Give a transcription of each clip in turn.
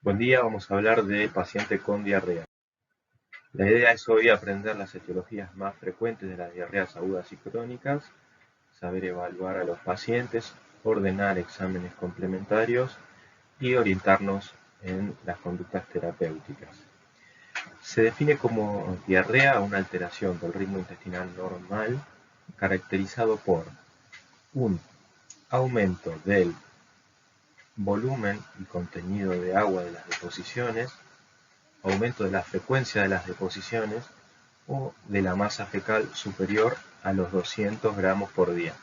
Buen día, vamos a hablar de paciente con diarrea. La idea es hoy aprender las etiologías más frecuentes de las diarreas agudas y crónicas, saber evaluar a los pacientes, ordenar exámenes complementarios y orientarnos en las conductas terapéuticas. Se define como diarrea una alteración del ritmo intestinal normal caracterizado por un aumento del volumen y contenido de agua de las deposiciones, aumento de la frecuencia de las deposiciones o de la masa fecal superior a los 200 gramos por día.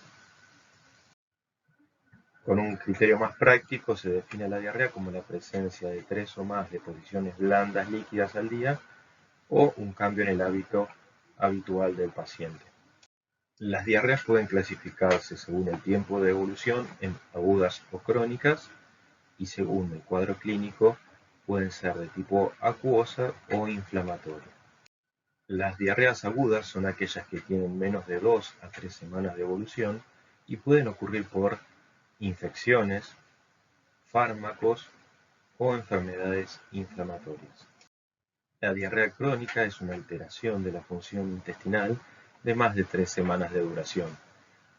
Con un criterio más práctico se define la diarrea como la presencia de 3 o más deposiciones blandas líquidas al día o un cambio en el hábito habitual del paciente. Las diarreas pueden clasificarse según el tiempo de evolución en agudas o crónicas y según el cuadro clínico pueden ser de tipo acuosa o inflamatoria. Las diarreas agudas son aquellas que tienen menos de 2 a 3 semanas de evolución y pueden ocurrir por infecciones, fármacos o enfermedades inflamatorias. La diarrea crónica es una alteración de la función intestinal de más de 3 semanas de duración.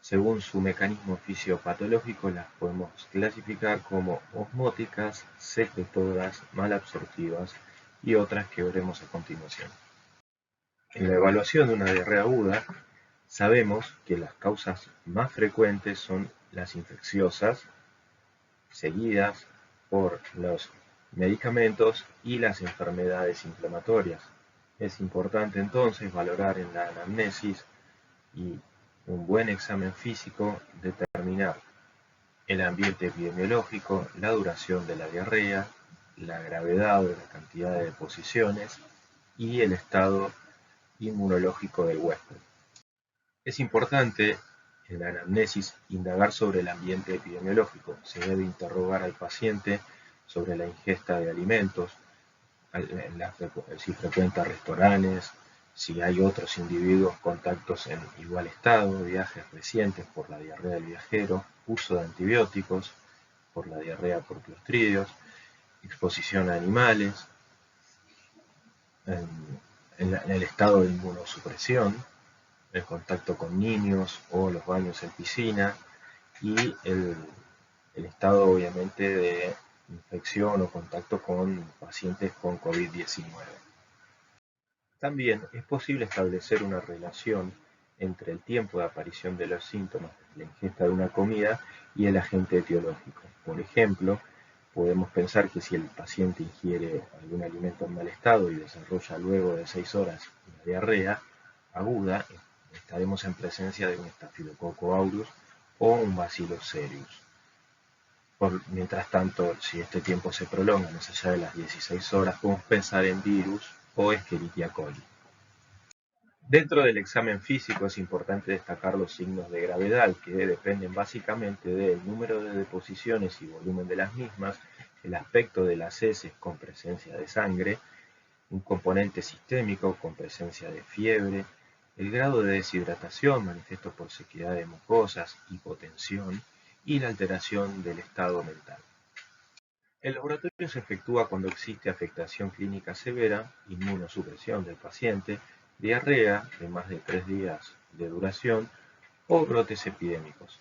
Según su mecanismo fisiopatológico las podemos clasificar como osmóticas, secretoras, malabsortivas y otras que veremos a continuación. En la evaluación de una diarrea aguda, sabemos que las causas más frecuentes son las infecciosas, seguidas por los medicamentos y las enfermedades inflamatorias. Es importante entonces valorar en la anamnesis y un buen examen físico determinar el ambiente epidemiológico, la duración de la diarrea, la gravedad de la cantidad de deposiciones y el estado inmunológico del huésped. Es importante en la anamnesis indagar sobre el ambiente epidemiológico. Se debe interrogar al paciente sobre la ingesta de alimentos, si frecuenta restaurantes, si hay otros individuos contactos en igual estado, viajes recientes por la diarrea del viajero, uso de antibióticos por la diarrea por clostridios, exposición a animales, en el estado de inmunosupresión, el contacto con niños o los baños en piscina y el estado obviamente de infección o contacto con pacientes con COVID-19. También es posible establecer una relación entre el tiempo de aparición de los síntomas de la ingesta de una comida y el agente etiológico. Por ejemplo, podemos pensar que si el paciente ingiere algún alimento en mal estado y desarrolla luego de 6 horas una diarrea aguda, estaremos en presencia de un Staphylococcus aureus o un Bacillus cereus. Mientras tanto, si este tiempo se prolonga más allá de las 16 horas, podemos pensar en virus o Escherichia coli. Dentro del examen físico es importante destacar los signos de gravedad, que dependen básicamente del número de deposiciones y volumen de las mismas, el aspecto de las heces con presencia de sangre, un componente sistémico con presencia de fiebre, el grado de deshidratación manifiesto por sequedad de mucosas, hipotensión y la alteración del estado mental. El laboratorio se efectúa cuando existe afectación clínica severa, inmunosupresión del paciente, diarrea de más de 3 días de duración o brotes epidémicos.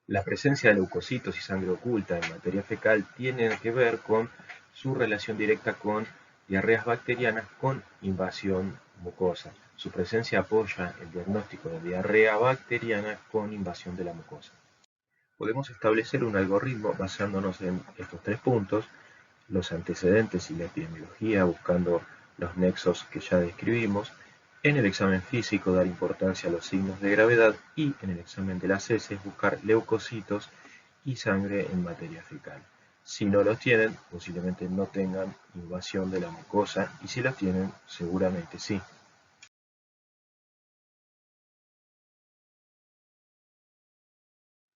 La presencia de leucocitos y sangre oculta en materia fecal tiene que ver con su relación directa con diarreas bacterianas con invasión mucosa. Su presencia apoya el diagnóstico de diarrea bacteriana con invasión de la mucosa. Podemos establecer un algoritmo basándonos en estos 3 puntos, los antecedentes y la epidemiología, buscando los nexos que ya describimos, en el examen físico dar importancia a los signos de gravedad y en el examen de las heces buscar leucocitos y sangre en materia fecal. Si no los tienen, posiblemente no tengan invasión de la mucosa y si los tienen, seguramente sí.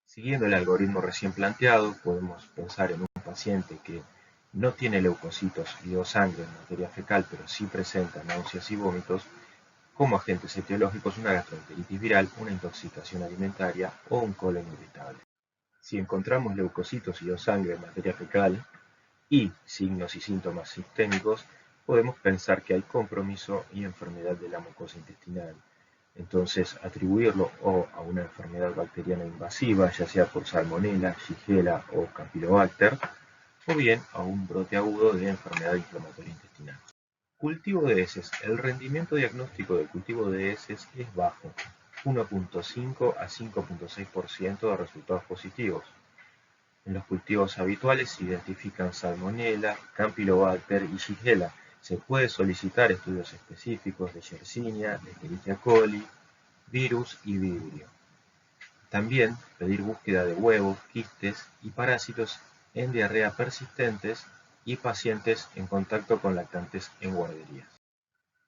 Siguiendo el algoritmo recién planteado, podemos pensar en un paciente que no tiene leucocitos y o sangre en materia fecal, pero sí presenta náuseas y vómitos, como agentes etiológicos una gastroenteritis viral, una intoxicación alimentaria o un colon irritable. Si encontramos leucocitos y o sangre en materia fecal, y signos y síntomas sistémicos, podemos pensar que hay compromiso y enfermedad de la mucosa intestinal. Entonces, atribuirlo o a una enfermedad bacteriana invasiva, ya sea por Salmonella, Shigella o Campylobacter, o bien a un brote agudo de enfermedad inflamatoria intestinal. Cultivo de heces. El rendimiento diagnóstico del cultivo de heces es bajo, 1.5 a 5.6% de resultados positivos. En los cultivos habituales se identifican Salmonella, Campylobacter y Shigella. Se puede solicitar estudios específicos de Yersinia, Escherichia coli, virus y vibrio. También pedir búsqueda de huevos, quistes y parásitos en diarrea persistentes y pacientes en contacto con lactantes en guarderías.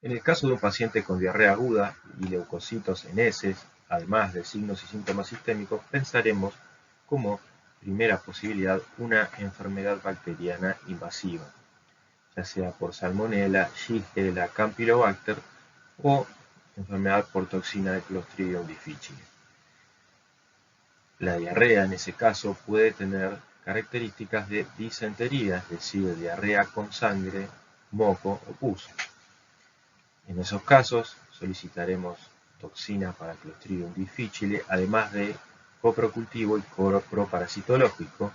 En el caso de un paciente con diarrea aguda y leucocitos en heces, además de signos y síntomas sistémicos, pensaremos como primera posibilidad una enfermedad bacteriana invasiva, ya sea por Salmonella, Shigella, Campylobacter o enfermedad por toxina de Clostridium difficile. La diarrea en ese caso puede tener características de disentería, es decir, diarrea con sangre, moco o pus. En esos casos solicitaremos toxina para Clostridium difficile, además de coprocultivo y coproparasitológico,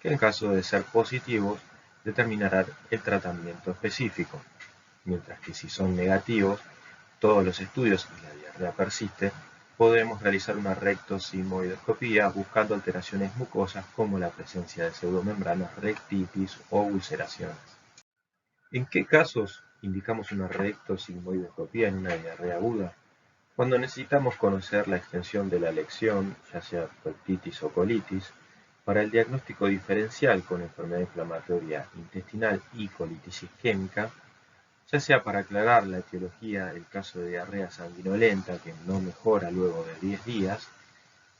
que en caso de ser positivos determinarán el tratamiento específico, mientras que si son negativos, todos los estudios y la diarrea persiste, podemos realizar una rectosigmoidoscopía buscando alteraciones mucosas como la presencia de pseudomembranas, rectitis o ulceraciones. ¿En qué casos indicamos una rectosigmoidoscopía en una diarrea aguda? Cuando necesitamos conocer la extensión de la lección, ya sea proctitis o colitis, para el diagnóstico diferencial con enfermedad inflamatoria intestinal y colitis isquémica, ya sea para aclarar la etiología del caso de diarrea sanguinolenta que no mejora luego de 10 días,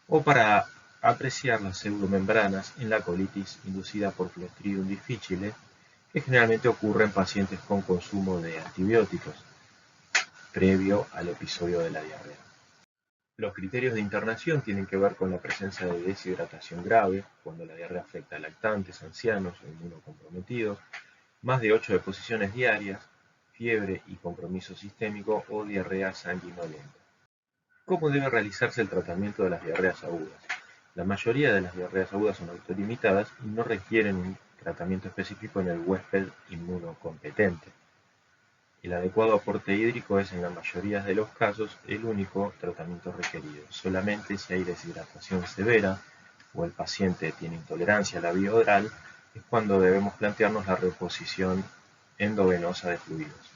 o para apreciar las pseudomembranas en la colitis inducida por Clostridium difficile, que generalmente ocurre en pacientes con consumo de antibióticos previo al episodio de la diarrea. Los criterios de internación tienen que ver con la presencia de deshidratación grave, cuando la diarrea afecta a lactantes, ancianos o inmunocomprometidos, más de 8 deposiciones diarias, fiebre y compromiso sistémico o diarrea sanguinolenta. ¿Cómo debe realizarse el tratamiento de las diarreas agudas? La mayoría de las diarreas agudas son autolimitadas y no requieren un tratamiento específico en el huésped inmunocompetente. El adecuado aporte hídrico es en la mayoría de los casos el único tratamiento requerido. Solamente si hay deshidratación severa o el paciente tiene intolerancia a la vía oral es cuando debemos plantearnos la reposición endovenosa de fluidos.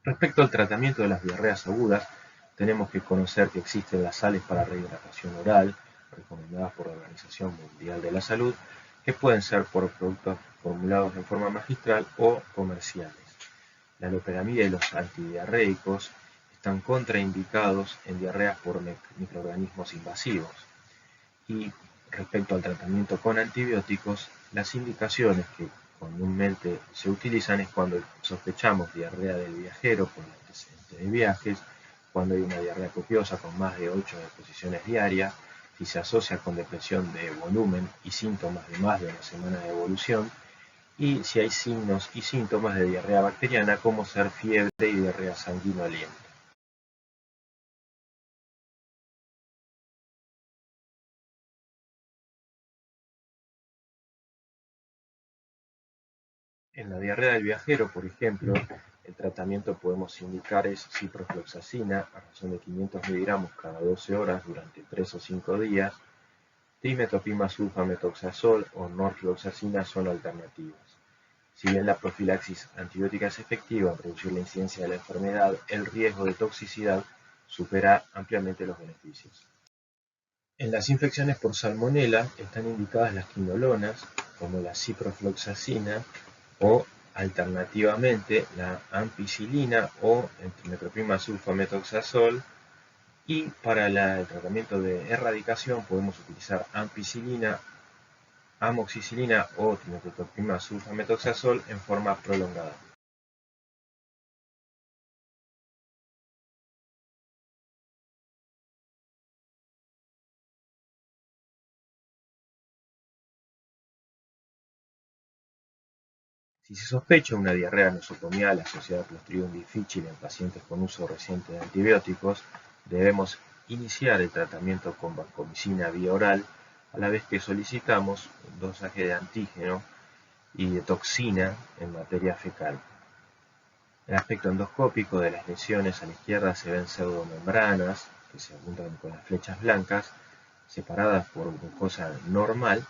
Respecto al tratamiento de las diarreas agudas, tenemos que conocer que existen las sales para rehidratación oral, recomendadas por la Organización Mundial de la Salud, que pueden ser por productos formulados en forma magistral o comerciales. La loperamida y los antidiarreicos están contraindicados en diarreas por microorganismos invasivos. Y respecto al tratamiento con antibióticos, las indicaciones que comúnmente se utilizan es cuando sospechamos diarrea del viajero por el antecedente de viajes, cuando hay una diarrea copiosa con más de 8 deposiciones diarias, si se asocia con depresión de volumen y síntomas de más de una semana de evolución, y si hay signos y síntomas de diarrea bacteriana como ser fiebre y diarrea sanguinolenta. En la diarrea del viajero, por ejemplo, el tratamiento podemos indicar es ciprofloxacina a razón de 500 miligramos cada 12 horas durante 3 o 5 días, trimetopima sulfametoxazol o norfloxacina son alternativas. Si bien la profilaxis antibiótica es efectiva en reducir la incidencia de la enfermedad, el riesgo de toxicidad supera ampliamente los beneficios. En las infecciones por salmonela están indicadas las quinolonas, como la ciprofloxacina, o alternativamente la ampicilina o metropima sulfametoxazol, y para el tratamiento de erradicación podemos utilizar ampicilina, amoxicilina o trimetopima sulfametoxazol en forma prolongada. Si se sospecha una diarrea nosocomial asociada a Clostridium difficile en pacientes con uso reciente de antibióticos, debemos iniciar el tratamiento con vancomicina vía oral, a la vez que solicitamos un dosaje de antígeno y de toxina en materia fecal. En el aspecto endoscópico de las lesiones a la izquierda se ven pseudomembranas que se juntan con las flechas blancas, separadas por mucosa normal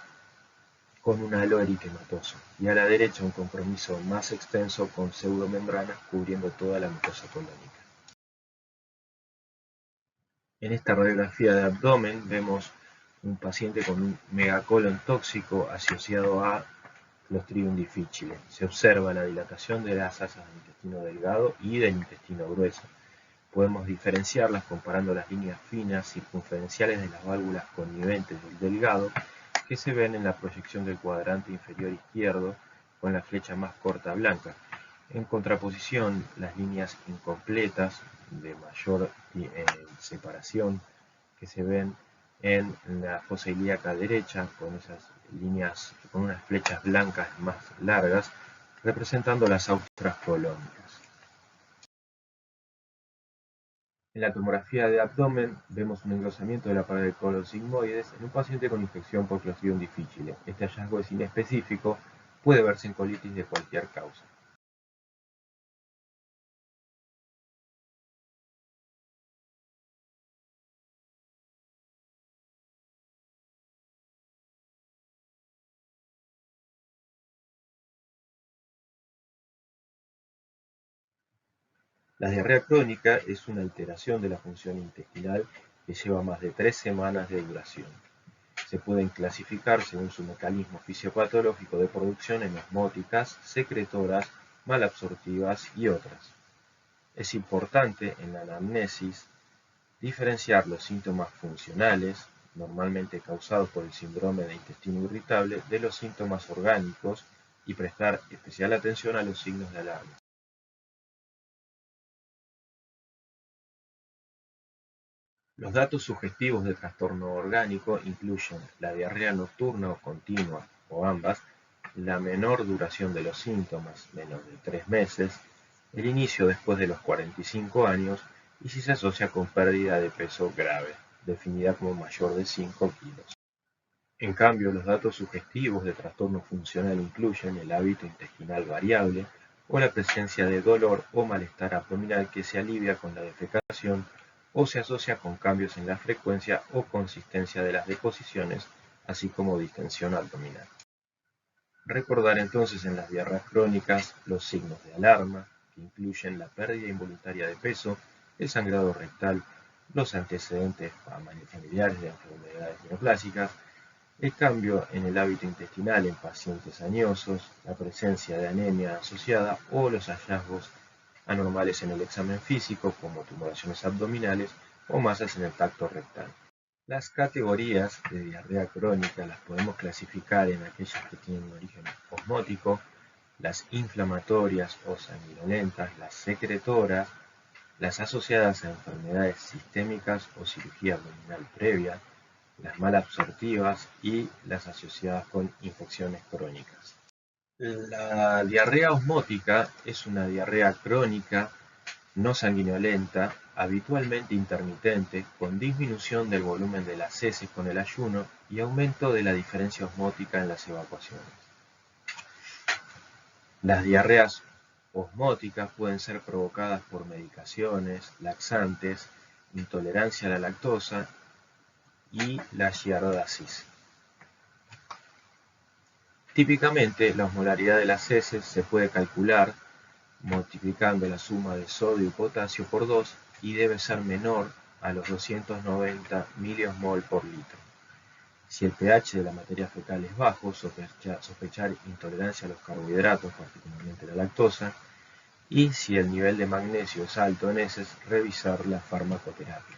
con un halo eritematoso, y a la derecha un compromiso más extenso con pseudomembranas cubriendo toda la mucosa colónica. En esta radiografía de abdomen vemos un paciente con un megacolon tóxico asociado a Clostridium difficile. Se observa la dilatación de las asas del intestino delgado y del intestino grueso. Podemos diferenciarlas comparando las líneas finas circunferenciales de las válvulas conniventes del delgado que se ven en la proyección del cuadrante inferior izquierdo con la flecha más corta blanca. En contraposición, las líneas incompletas de mayor separación que se ven en la fosa ilíaca derecha con esas líneas, con unas flechas blancas más largas, representando las austras colónicas. En la tomografía de abdomen vemos un engrosamiento de la pared del colon sigmoides en un paciente con infección por Clostridium difficile. Este hallazgo es inespecífico, puede verse en colitis de cualquier causa. La diarrea crónica es una alteración de la función intestinal que lleva más de 3 semanas de duración. Se pueden clasificar según su mecanismo fisiopatológico de producción en osmóticas, secretoras, malabsortivas y otras. Es importante en la anamnesis diferenciar los síntomas funcionales, normalmente causados por el síndrome de intestino irritable, de los síntomas orgánicos y prestar especial atención a los signos de alarma. Los datos sugestivos de trastorno orgánico incluyen la diarrea nocturna o continua, o ambas, la menor duración de los síntomas, menos de 3 meses, el inicio después de los 45 años y si se asocia con pérdida de peso grave, definida como mayor de 5 kilos. En cambio, los datos sugestivos de trastorno funcional incluyen el hábito intestinal variable o la presencia de dolor o malestar abdominal que se alivia con la defecación o se asocia con cambios en la frecuencia o consistencia de las deposiciones, así como distensión abdominal. Recordar entonces en las diarreas crónicas los signos de alarma, que incluyen la pérdida involuntaria de peso, el sangrado rectal, los antecedentes familiares de enfermedades neoplásicas, el cambio en el hábito intestinal en pacientes añosos, la presencia de anemia asociada o los hallazgos anormales en el examen físico como tumoraciones abdominales o masas en el tracto rectal. Las categorías de diarrea crónica las podemos clasificar en aquellas que tienen un origen osmótico, las inflamatorias o sanguinolentas, las secretoras, las asociadas a enfermedades sistémicas o cirugía abdominal previa, las malabsortivas y las asociadas con infecciones crónicas. La diarrea osmótica es una diarrea crónica no sanguinolenta, habitualmente intermitente, con disminución del volumen de las heces con el ayuno y aumento de la diferencia osmótica en las evacuaciones. Las diarreas osmóticas pueden ser provocadas por medicaciones, laxantes, intolerancia a la lactosa y la giardiasis. Típicamente, la osmolaridad de las heces se puede calcular multiplicando la suma de sodio y potasio por 2 y debe ser menor a los 290 miliosmol por litro. Si el pH de la materia fecal es bajo, sospechar intolerancia a los carbohidratos, particularmente la lactosa, y si el nivel de magnesio es alto en heces, revisar la farmacoterapia.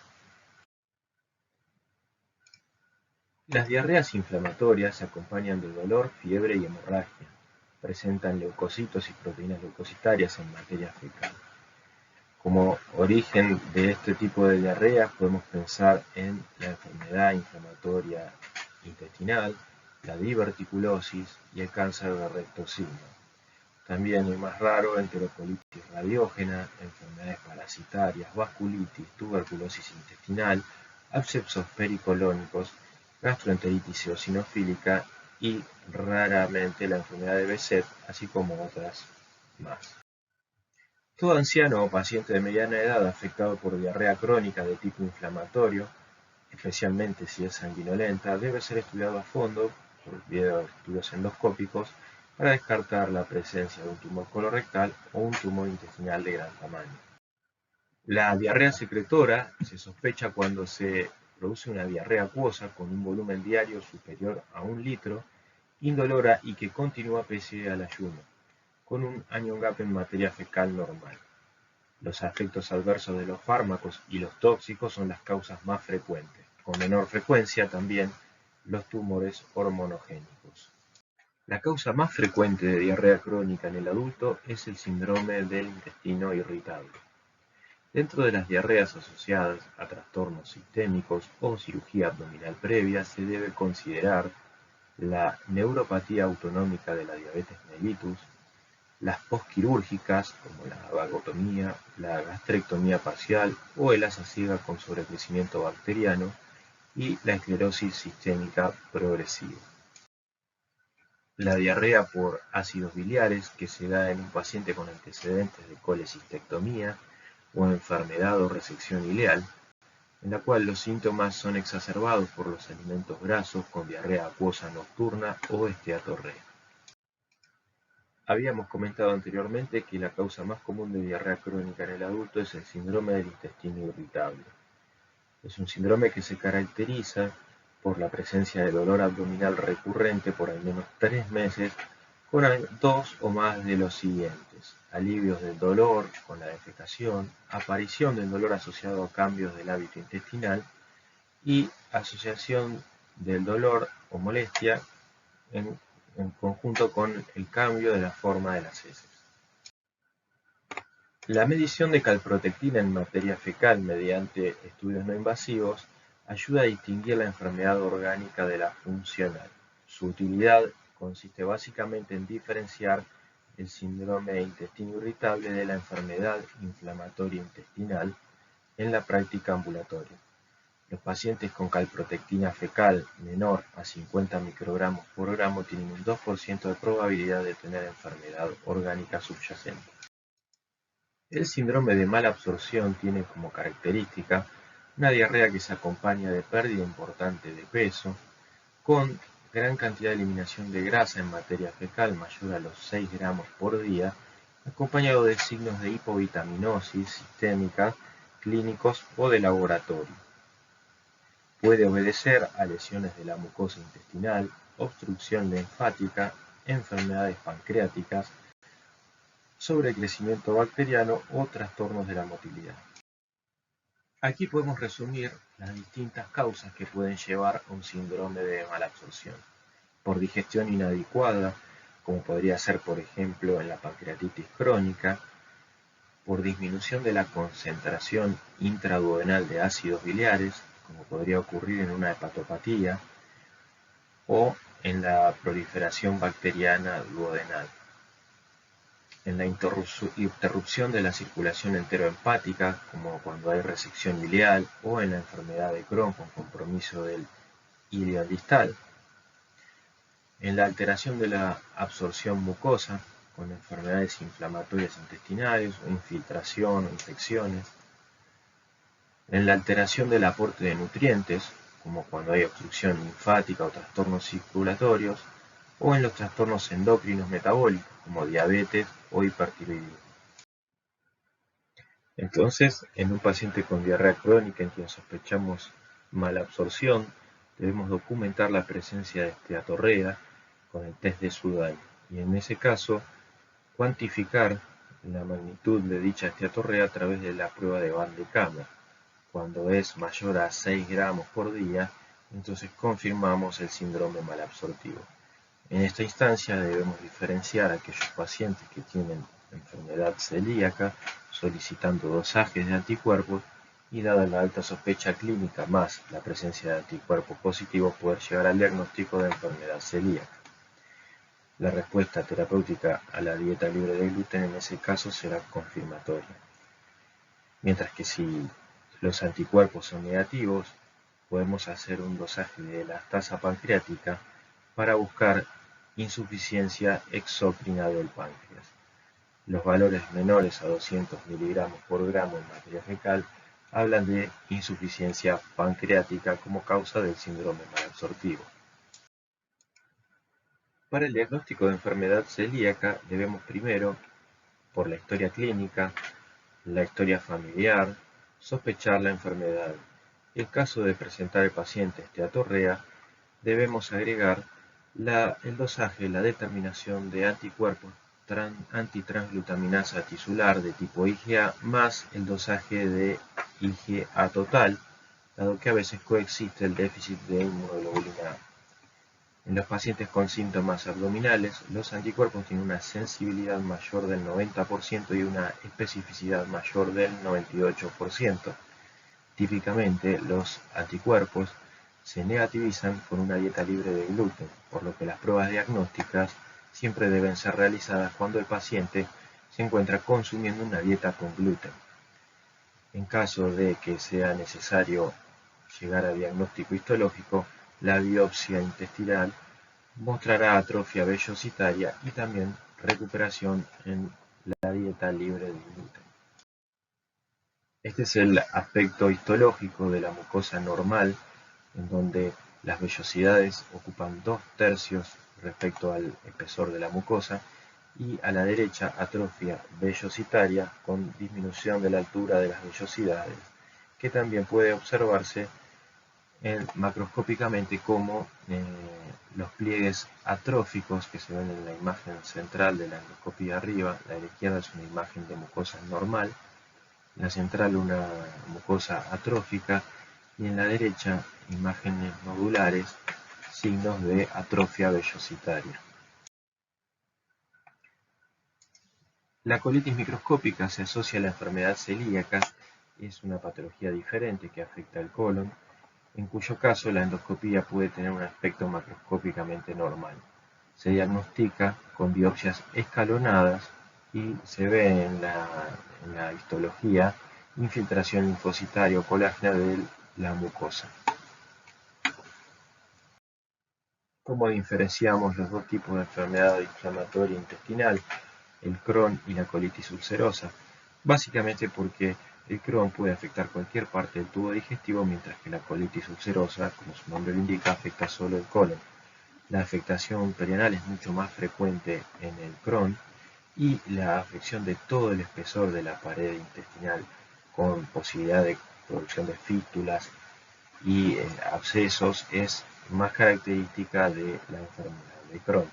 Las diarreas inflamatorias se acompañan de dolor, fiebre y hemorragia. Presentan leucocitos y proteínas leucocitarias en materia fecal. Como origen de este tipo de diarreas podemos pensar en la enfermedad inflamatoria intestinal, la diverticulosis y el cáncer de recto signo. También el más raro, enterocolitis radiógena, enfermedades parasitarias, vasculitis, tuberculosis intestinal, abscesos pericolónicos, gastroenteritis eosinofílica y raramente la enfermedad de Behçet, así como otras más. Todo anciano o paciente de mediana edad afectado por diarrea crónica de tipo inflamatorio, especialmente si es sanguinolenta, debe ser estudiado a fondo por vía de estudios endoscópicos para descartar la presencia de un tumor colorectal o un tumor intestinal de gran tamaño. La diarrea secretora se sospecha cuando se produce una diarrea acuosa con un volumen diario superior a 1 litro, indolora y que continúa pese al ayuno, con un anion gap en materia fecal normal. Los efectos adversos de los fármacos y los tóxicos son las causas más frecuentes, con menor frecuencia también los tumores hormonogénicos. La causa más frecuente de diarrea crónica en el adulto es el síndrome del intestino irritable. Dentro de las diarreas asociadas a trastornos sistémicos o cirugía abdominal previa se debe considerar la neuropatía autonómica de la diabetes mellitus, las posquirúrgicas como la vagotomía, la gastrectomía parcial o el asa ciega con sobrecrecimiento bacteriano y la esclerosis sistémica progresiva. La diarrea por ácidos biliares que se da en un paciente con antecedentes de colecistectomía o enfermedad o resección ileal, en la cual los síntomas son exacerbados por los alimentos grasos con diarrea acuosa nocturna o esteatorrea. Habíamos comentado anteriormente que la causa más común de diarrea crónica en el adulto es el síndrome del intestino irritable. Es un síndrome que se caracteriza por la presencia de dolor abdominal recurrente por al menos 3 meses con 2 o más de los siguientes: alivios del dolor con la defecación, aparición del dolor asociado a cambios del hábito intestinal y asociación del dolor o molestia en conjunto con el cambio de la forma de las heces. La medición de calprotectina en materia fecal mediante estudios no invasivos ayuda a distinguir la enfermedad orgánica de la funcional. Su utilidad consiste básicamente en diferenciar el síndrome de intestino irritable de la enfermedad inflamatoria intestinal en la práctica ambulatoria. Los pacientes con calprotectina fecal menor a 50 microgramos por gramo tienen un 2% de probabilidad de tener enfermedad orgánica subyacente. El síndrome de mala absorción tiene como característica una diarrea que se acompaña de pérdida importante de peso, con gran cantidad de eliminación de grasa en materia fecal mayor a los 6 gramos por día, acompañado de signos de hipovitaminosis sistémica, clínicos o de laboratorio. Puede obedecer a lesiones de la mucosa intestinal, obstrucción linfática, enfermedades pancreáticas, sobrecrecimiento bacteriano o trastornos de la motilidad. Aquí podemos resumir las distintas causas que pueden llevar a un síndrome de malabsorción. Por digestión inadecuada, como podría ser por ejemplo en la pancreatitis crónica, por disminución de la concentración intraduodenal de ácidos biliares, como podría ocurrir en una hepatopatía, o en la proliferación bacteriana duodenal. En la interrupción de la circulación enterohepática, como cuando hay resección ileal, o en la enfermedad de Crohn con compromiso del ilio distal. En la alteración de la absorción mucosa, con enfermedades inflamatorias intestinales o infiltración o infecciones. En la alteración del aporte de nutrientes, como cuando hay obstrucción linfática o trastornos circulatorios, o en los trastornos endocrinos metabólicos, como diabetes o hipertiroidismo. Entonces, en un paciente con diarrea crónica en quien sospechamos malabsorción, debemos documentar la presencia de esteatorrea con el test de Sudan y en ese caso cuantificar la magnitud de dicha esteatorrea a través de la prueba de Van de Kamer. Cuando es mayor a 6 gramos por día, entonces confirmamos el síndrome malabsortivo. En esta instancia debemos diferenciar a aquellos pacientes que tienen enfermedad celíaca, solicitando dosajes de anticuerpos y dada la alta sospecha clínica más la presencia de anticuerpos positivos, poder llegar al diagnóstico de enfermedad celíaca. La respuesta terapéutica a la dieta libre de gluten en ese caso será confirmatoria. Mientras que si los anticuerpos son negativos, podemos hacer un dosaje de lactasa pancreática para buscar insuficiencia exócrina del páncreas. Los valores menores a 200 miligramos por gramo en materia fecal hablan de insuficiencia pancreática como causa del síndrome malabsortivo. Para el diagnóstico de enfermedad celíaca debemos primero, por la historia clínica, la historia familiar, sospechar la enfermedad. En caso de presentar el paciente esteatorrea, debemos agregar el dosaje, la determinación de anticuerpos antitransglutaminasa tisular de tipo IgA más el dosaje de IgA total, dado que a veces coexiste el déficit de inmunoglobulina A. En los pacientes con síntomas abdominales, los anticuerpos tienen una sensibilidad mayor del 90% y una especificidad mayor del 98%. Típicamente, los anticuerpos se negativizan con una dieta libre de gluten, por lo que las pruebas diagnósticas siempre deben ser realizadas cuando el paciente se encuentra consumiendo una dieta con gluten. En caso de que sea necesario llegar a diagnóstico histológico, la biopsia intestinal mostrará atrofia vellositaria y también recuperación en la dieta libre de gluten. Este es el aspecto histológico de la mucosa normal, en donde las vellosidades ocupan 2/3 respecto al espesor de la mucosa, y a la derecha atrofia vellositaria con disminución de la altura de las vellosidades, que también puede observarse macroscópicamente como los pliegues atróficos que se ven en la imagen central de la endoscopía arriba. La de la izquierda es una imagen de mucosa normal, la central una mucosa atrófica y en la derecha imágenes nodulares, signos de atrofia vellositaria. La colitis microscópica se asocia a la enfermedad celíaca, es una patología diferente que afecta al colon, en cuyo caso la endoscopía puede tener un aspecto macroscópicamente normal. Se diagnostica con biopsias escalonadas y se ve en la histología infiltración linfocitaria o colágena de la mucosa. ¿Cómo diferenciamos los dos tipos de enfermedad inflamatoria intestinal, el Crohn y la colitis ulcerosa? Básicamente porque el Crohn puede afectar cualquier parte del tubo digestivo, mientras que la colitis ulcerosa, como su nombre lo indica, afecta solo el colon. La afectación perianal es mucho más frecuente en el Crohn y la afección de todo el espesor de la pared intestinal, con posibilidad de producción de fístulas y abscesos, es más característica de la enfermedad de Crohn.